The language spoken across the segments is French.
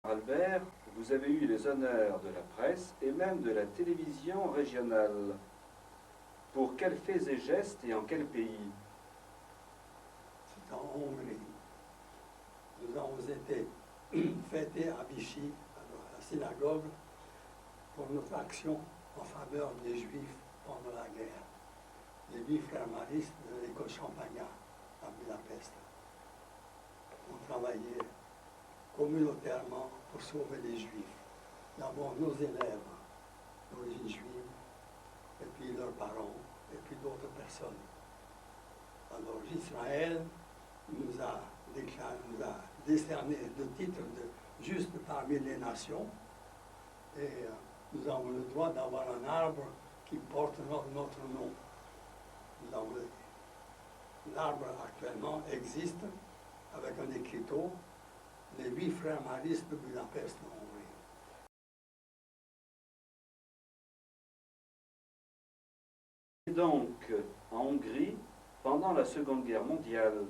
Albert, vous avez eu les honneurs de la presse et même de la télévision régionale. Pour quels faits et gestes et en quel pays? C'est en Hongrie. Nous avons été fêtés à Vichy, à la synagogue, pour notre action en faveur des Juifs pendant la guerre. Les 8 frères maristes de l'école Champagnat à Budapest. On travaillait communautairement pour sauver les Juifs. D'abord nos élèves d'origine juive, et puis leurs parents, et puis d'autres personnes. Alors Israël nous a décerné le titre de juste parmi les nations, et nous avons le droit d'avoir un arbre qui porte notre nom. L'arbre actuellement existe avec un écriteau, les 8 frères maristes de Budapest en Hongrie. Donc, en Hongrie, pendant la Seconde Guerre mondiale,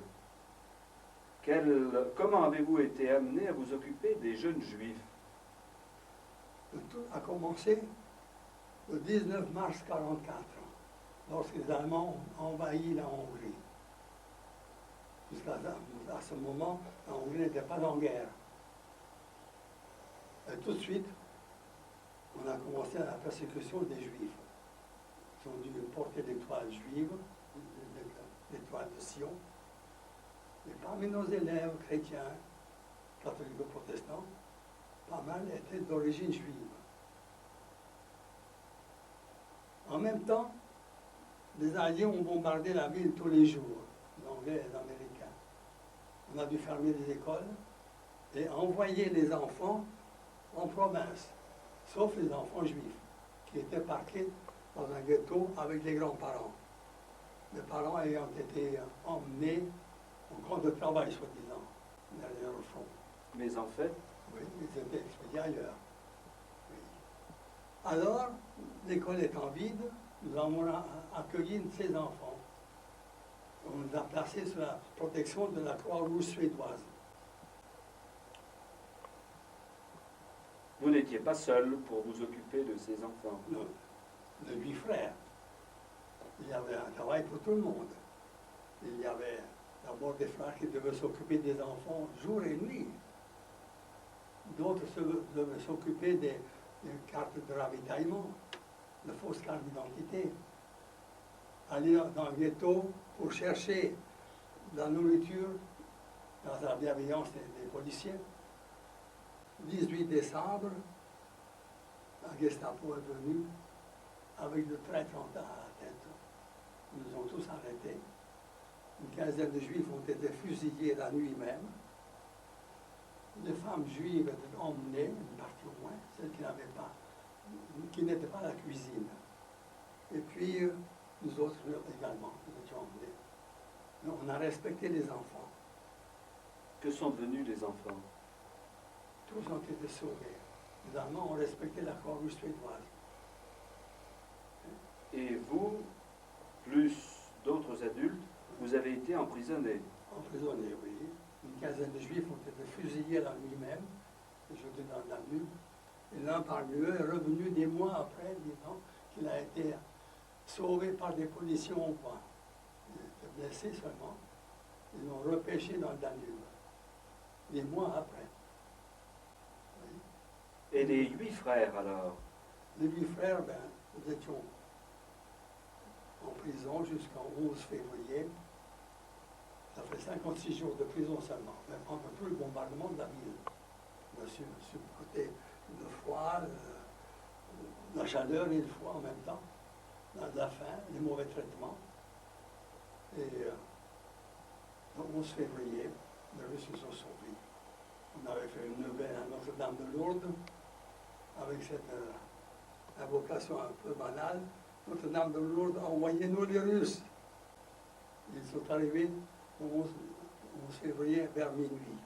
comment avez-vous été amené à vous occuper des jeunes juifs? Tout a commencé le 19 mars 1944, lorsque les Allemands ont envahi la Hongrie. Jusqu'à ce moment, la Hongrie n'était pas en guerre. Et tout de suite, on a commencé la persécution des Juifs. Ils ont dû porter l'étoile juive, l'étoile de Sion. Et parmi nos élèves chrétiens, catholiques ou protestants, pas mal étaient d'origine juive. En même temps, les Alliés ont bombardé la ville tous les jours, les Anglais et les Américains. On a dû fermer les écoles et envoyer les enfants en province, sauf les enfants juifs, qui étaient parqués dans un ghetto avec les grands-parents. Les parents ayant été emmenés en camp de travail, soi-disant, derrière le front. Mais en fait, oui, ils étaient expédiés ailleurs. Oui. Alors, l'école étant vide, nous avons accueilli ces enfants. On les a placés sous la protection de la Croix-Rouge suédoise. vous n'étiez pas seul pour vous occuper de ces enfants. Non, les 8 frères. Il y avait un travail pour tout le monde. Il y avait d'abord des frères qui devaient s'occuper des enfants jour et nuit. D'autres devaient s'occuper des cartes de ravitaillement, de fausses cartes d'identité. Aller dans le ghetto pour chercher de la nourriture dans la bienveillance des policiers. 18 décembre, la Gestapo est venue avec de très 30 ans à la tête. Ils nous ont tous arrêtés. Une quinzaine de Juifs ont été fusillés la nuit même. Les femmes juives étaient emmenées, une partie au moins, celles qui n'étaient pas à la cuisine. Et puis, nous autres également, nous étions emmenés. Mais on a respecté les enfants. Que sont devenus les enfants? Tous ont été sauvés. Les Allemands ont respecté la Croix-Rouge suédoise. Et vous, plus d'autres adultes, vous avez été emprisonnés? Emprisonnés, oui. Une quinzaine de Juifs ont été fusillés la nuit même, jetés dans le Danube. Et l'un parmi eux est revenu des mois après, disant qu'il a été sauvé par des policiers hongrois. Il était blessé seulement. Ils l'ont repêché dans le Danube. Des mois après. Oui. Et les 8 frères alors? Les 8 frères, nous étions en prison jusqu'en 11 février. Ça fait 56 jours de prison seulement, même pendant tout le bombardement de la ville. On a supporté le froid, la chaleur et le froid en même temps, la faim, les mauvais traitements. Et le 11 février, les Russes se sont sauvés. On avait fait une neuvaine à Notre-Dame de Lourdes, avec cette invocation un peu banale. Notre-Dame de Lourdes a envoyé nous les Russes. Ils sont arrivés au 11 février vers minuit.